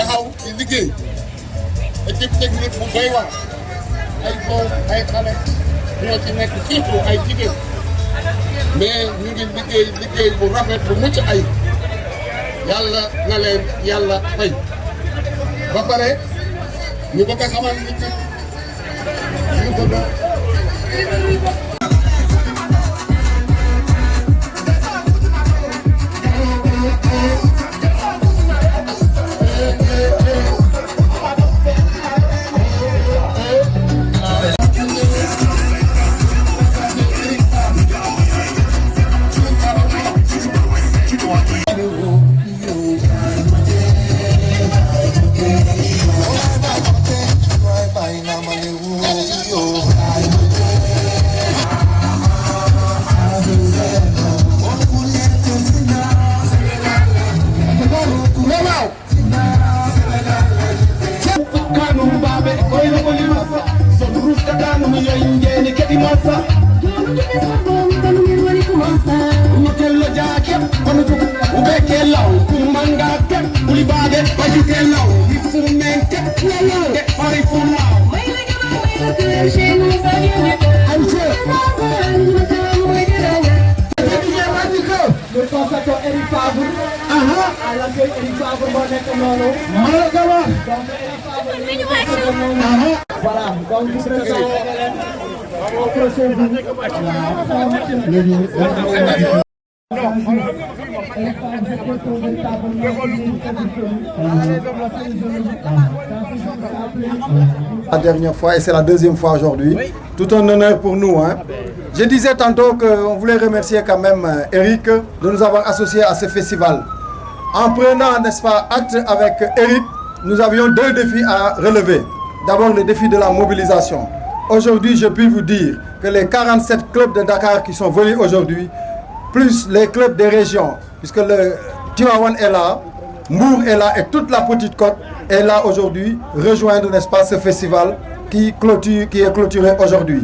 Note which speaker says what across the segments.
Speaker 1: taxaw ci liggéey équipe technique bu doy waar ay góor ay xale ñoo ci nekk surtout ay jigéen mais ñu ngi liggéey bu rafet bu mucc ay yàlla na leen yàlla fay ba pare ñu bëgg a xamal nit ñi ñu ko doon
Speaker 2: La dernière fois et c'est la deuxième fois aujourd'hui. Oui. Tout un honneur pour nous. Hein. Je disais tantôt qu'on voulait remercier quand même Eric de nous avoir associés à ce festival. En prenant, n'est-ce pas, acte avec Eric, nous avions deux défis à relever. D'abord le défi de la mobilisation. Aujourd'hui, je puis vous dire que les 47 clubs de Dakar qui sont venus aujourd'hui, plus les clubs des régions, puisque le Tivaouane est là, Mbour est là et toute la Petite Côte est là aujourd'hui, rejoindre, n'est-ce pas, ce festival qui est clôturé aujourd'hui.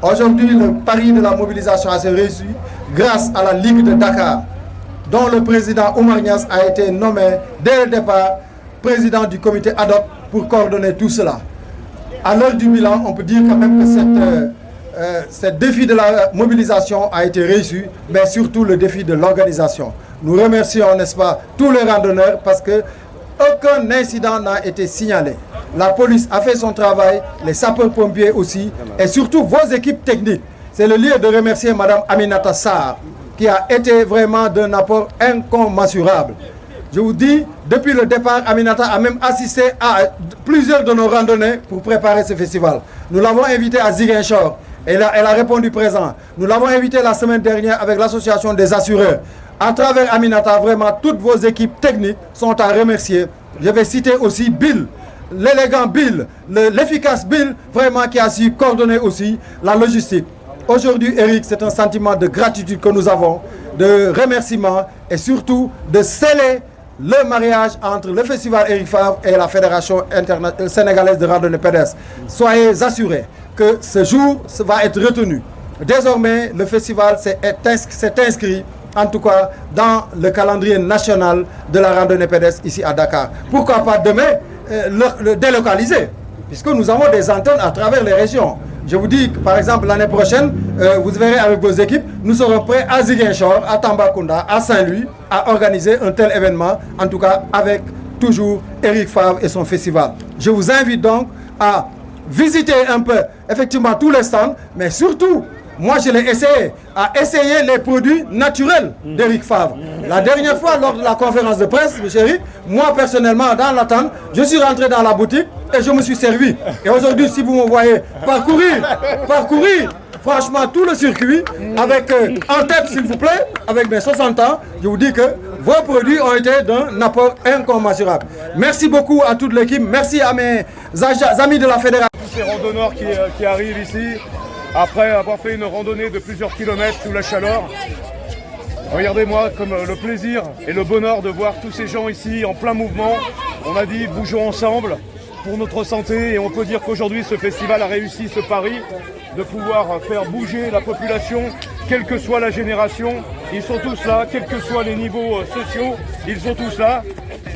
Speaker 2: Aujourd'hui, le pari de la mobilisation a été réussi grâce à la Ligue de Dakar, dont le président Oumar Niasse a été nommé dès le départ président du comité ad hoc pour coordonner tout cela. À l'heure du bilan, on peut dire quand même que ce défi de la mobilisation a été réussi, mais surtout le défi de l'organisation. Nous remercions, n'est-ce pas, tous les randonneurs parce que aucun incident n'a été signalé. La police a fait son travail, les sapeurs-pompiers aussi, et surtout vos équipes techniques. C'est le lieu de remercier Mme Aminata Sarr, qui a été vraiment d'un apport incommensurable. Je vous dis, depuis le départ, Aminata a même assisté à plusieurs de nos randonnées pour préparer ce festival. Nous l'avons invité à Ziguinchor. Elle a répondu présent. Nous l'avons invité la semaine dernière avec l'association des assureurs. À travers Aminata, vraiment, toutes vos équipes techniques sont à remercier. Je vais citer aussi Bill, l'élégant Bill, l'efficace Bill, vraiment qui a su coordonner aussi la logistique. Aujourd'hui, Eric, c'est un sentiment de gratitude que nous avons, de remerciement et surtout de sceller le mariage entre le festival Eric Favre et la Fédération sénégalaise de randonnée pédestre. Soyez assurés que ce jour va être retenu. Désormais, le festival s'est inscrit, en tout cas, dans le calendrier national de la randonnée pédestre ici à Dakar. Pourquoi pas demain le délocaliser, puisque nous avons des antennes à travers les régions. Je vous dis que, par exemple, l'année prochaine, vous verrez avec vos équipes, nous serons prêts à Ziguinchor, à Tambacounda, à Saint-Louis, à organiser un tel événement, en tout cas avec toujours Eric Favre et son festival. Je vous invite donc à visiter un peu, effectivement, tous les stands, mais surtout, moi je l'ai essayé, à essayer les produits naturels d'Eric Favre. La dernière fois, lors de la conférence de presse, M. Eric, moi personnellement, dans l'attente, je suis rentré dans la boutique et je me suis servi. Et aujourd'hui, si vous me voyez parcourir, franchement, tout le circuit, avec en tête, s'il vous plaît, avec mes 60 ans, je vous dis que vos produits ont été d'un apport incommensurable. Merci beaucoup à toute l'équipe, merci à mes amis de la fédération.
Speaker 3: Tous ces randonneurs qui arrivent ici, après avoir fait une randonnée de plusieurs kilomètres sous la chaleur. Regardez-moi comme le plaisir et le bonheur de voir tous ces gens ici en plein mouvement. On a dit bougeons ensemble pour notre santé et on peut dire qu'aujourd'hui ce festival a réussi ce pari de pouvoir faire bouger la population, quelle que soit la génération. Ils sont tous là, quels que soient les niveaux sociaux, ils sont tous là.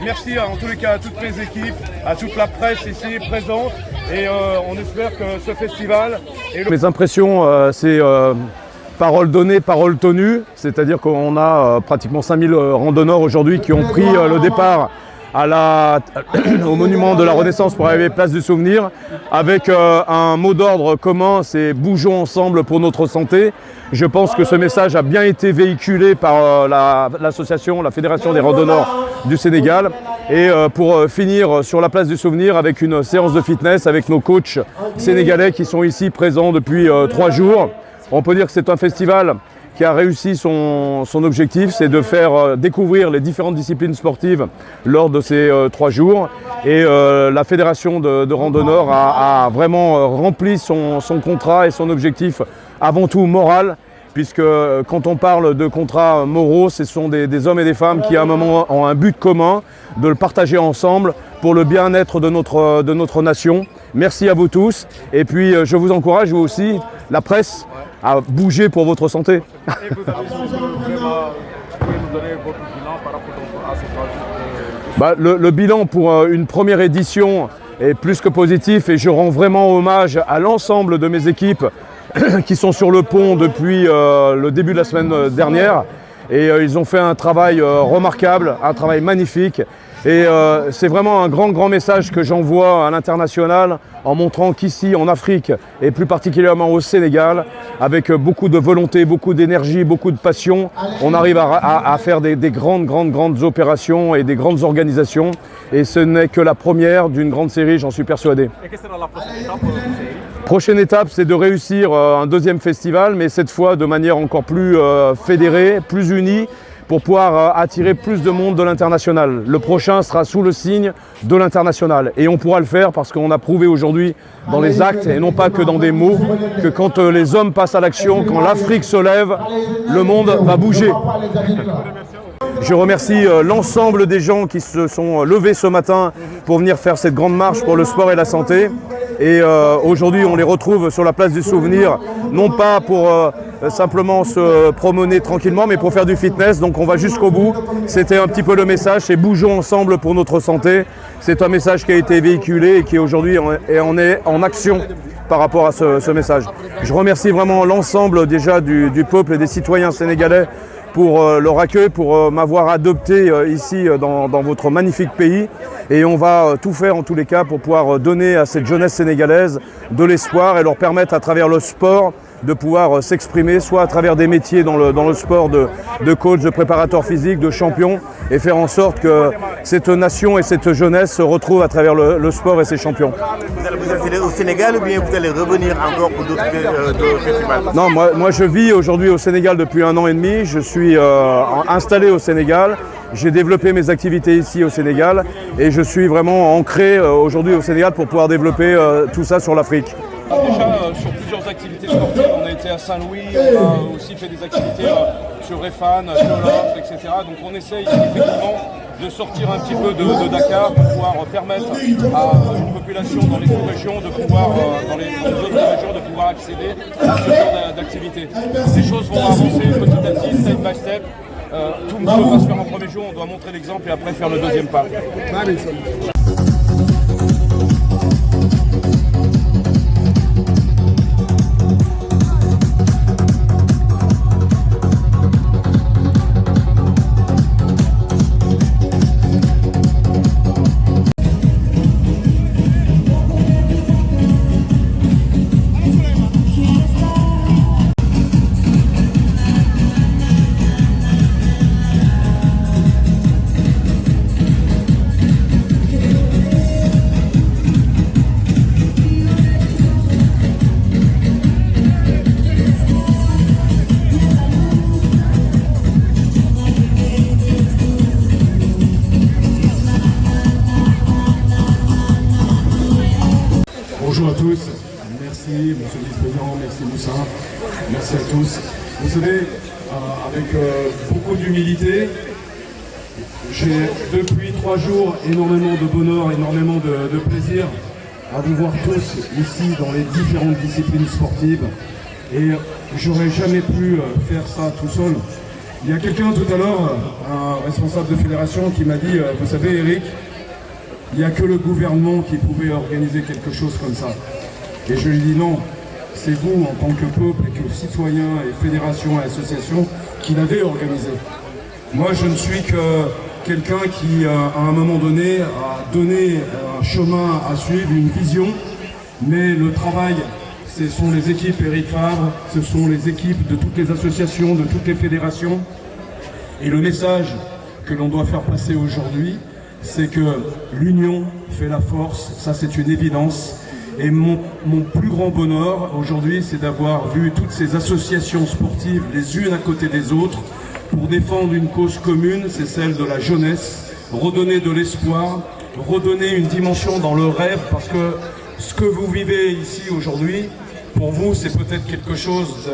Speaker 3: merci en tous les cas à toutes mes équipes, à toute la presse ici présente et on espère que ce festival... Mes impressions, c'est parole donnée, parole tenue, c'est-à-dire qu'on a pratiquement 5000 randonneurs aujourd'hui qui ont pris le départ au monument de la Renaissance pour arriver place du Souvenir avec un mot d'ordre commun, c'est « Bougeons ensemble pour notre santé ». Je pense que ce message a bien été véhiculé par l'association, la Fédération des randonneurs du Sénégal. Et pour finir sur la place du Souvenir avec une séance de fitness avec nos coachs sénégalais qui sont ici présents depuis 3 jours. On peut dire que c'est un festival qui a réussi son objectif, c'est de faire découvrir les différentes disciplines sportives lors de ces 3 jours. Et la fédération de randonneurs a vraiment rempli son contrat et son objectif avant tout moral, puisque quand on parle de contrats moraux, ce sont des hommes et des femmes qui à un moment ont un but commun, de le partager ensemble pour le bien-être de notre nation. Merci à vous tous et puis je vous encourage vous aussi, la presse, à bouger pour votre santé.
Speaker 4: Et vous avez nous donner votre bilan par rapport à ce projet?
Speaker 3: Le bilan pour une première édition est plus que positif et je rends vraiment hommage à l'ensemble de mes équipes qui sont sur le pont depuis le début de la semaine dernière et ils ont fait un travail remarquable, un travail magnifique. Et c'est vraiment un grand message que j'envoie à l'international en montrant qu'ici en Afrique et plus particulièrement au Sénégal, avec beaucoup de volonté, beaucoup d'énergie, beaucoup de passion, on arrive à faire des grandes opérations et des grandes organisations. Et ce n'est que la première d'une grande série, j'en suis persuadé.
Speaker 4: Et quelle sera la prochaine étape pour cette série?
Speaker 3: Prochaine étape, c'est de réussir un deuxième festival, mais cette fois de manière encore plus fédérée, plus unie, pour pouvoir attirer plus de monde de l'international. Le prochain sera sous le signe de l'international. Et on pourra le faire parce qu'on a prouvé aujourd'hui dans les actes, et non pas que dans des mots, que quand les hommes passent à l'action, quand l'Afrique se lève, le monde va bouger. Je remercie l'ensemble des gens qui se sont levés ce matin pour venir faire cette grande marche pour le sport et la santé. Et aujourd'hui, on les retrouve sur la place du Souvenir, non pas pour simplement se promener tranquillement, mais pour faire du fitness. Donc on va jusqu'au bout. C'était un petit peu le message, c'est bougeons ensemble pour notre santé. C'est un message qui a été véhiculé et qui aujourd'hui est en action par rapport à ce message. Je remercie vraiment l'ensemble déjà du peuple et des citoyens sénégalais pour leur accueil, pour m'avoir adopté ici dans votre magnifique pays. Et on va tout faire en tous les cas pour pouvoir donner à cette jeunesse sénégalaise de l'espoir et leur permettre à travers le sport de pouvoir s'exprimer, soit à travers des métiers dans le sport de coach, de préparateur physique, de champion, et faire en sorte que cette nation et cette jeunesse se retrouvent à travers le sport et ses champions.
Speaker 4: Vous allez vous installer au Sénégal ou bien vous allez revenir encore pour d'autres festivals?
Speaker 3: Non, moi je vis aujourd'hui au Sénégal depuis 1 an et demi. Je suis installé au Sénégal. J'ai développé mes activités ici au Sénégal et je suis vraiment ancré aujourd'hui au Sénégal pour pouvoir développer tout ça sur l'Afrique. Déjà sur plusieurs activités sportives, on a été à Saint-Louis, on a aussi fait des activités sur Réfane, Jolof, etc. Donc on essaye effectivement de sortir un petit peu de Dakar pour pouvoir permettre à une population dans les sous-régions de pouvoir, dans les autres régions, de pouvoir accéder à ce genre d'activités. Les choses vont avancer petit à petit, step by step. Tout le monde va se faire en premier jour, on doit montrer l'exemple et après faire le deuxième pas.
Speaker 5: Bonjour à tous, merci Monsieur le Vice-président, merci Moussa, merci à tous. Vous savez, avec beaucoup d'humilité, j'ai depuis 3 jours énormément de bonheur, énormément de plaisir à vous voir tous ici dans les différentes disciplines sportives. Et j'aurais jamais pu faire ça tout seul. Il y a quelqu'un tout à l'heure, un responsable de fédération, qui m'a dit vous savez Eric, il n'y a que le gouvernement qui pouvait organiser quelque chose comme ça. Et je lui dis non, c'est vous en tant que peuple et que citoyens et fédérations et associations qui l'avez organisé. Moi je ne suis que quelqu'un qui à un moment donné a donné un chemin à suivre, une vision, mais le travail, ce sont les équipes Eric Favre, ce sont les équipes de toutes les associations, de toutes les fédérations. Et le message que l'on doit faire passer aujourd'hui, c'est que l'union fait la force, ça c'est une évidence. Et mon plus grand bonheur aujourd'hui, c'est d'avoir vu toutes ces associations sportives les unes à côté des autres pour défendre une cause commune, c'est celle de la jeunesse, redonner de l'espoir, redonner une dimension dans le rêve, parce que ce que vous vivez ici aujourd'hui, pour vous, c'est peut-être quelque chose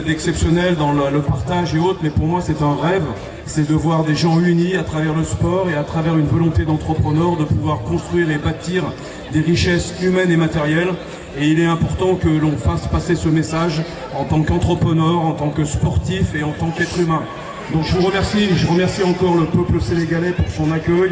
Speaker 5: d'exceptionnel dans le partage et autres, mais pour moi, c'est un rêve. C'est de voir des gens unis à travers le sport et à travers une volonté d'entrepreneur de pouvoir construire et bâtir des richesses humaines et matérielles. Et il est important que l'on fasse passer ce message en tant qu'entrepreneur, en tant que sportif et en tant qu'être humain. Donc je vous remercie, je remercie encore le peuple sénégalais pour son accueil,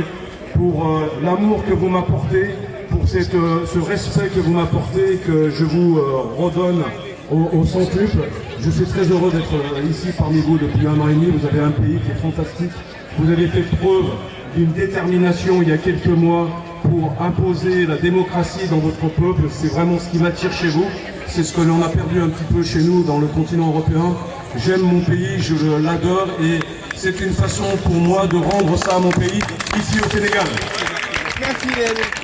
Speaker 5: pour l'amour que vous m'apportez, pour ce respect que vous m'apportez, que je vous redonne au centuple. Je suis très heureux d'être ici parmi vous depuis 1 an et demi. Vous avez un pays qui est fantastique. Vous avez fait preuve d'une détermination il y a quelques mois pour imposer la démocratie dans votre peuple. C'est vraiment ce qui m'attire chez vous. C'est ce que l'on a perdu un petit peu chez nous dans le continent européen. J'aime mon pays, je l'adore et c'est une façon pour moi de rendre ça à mon pays ici au Sénégal.
Speaker 4: Merci.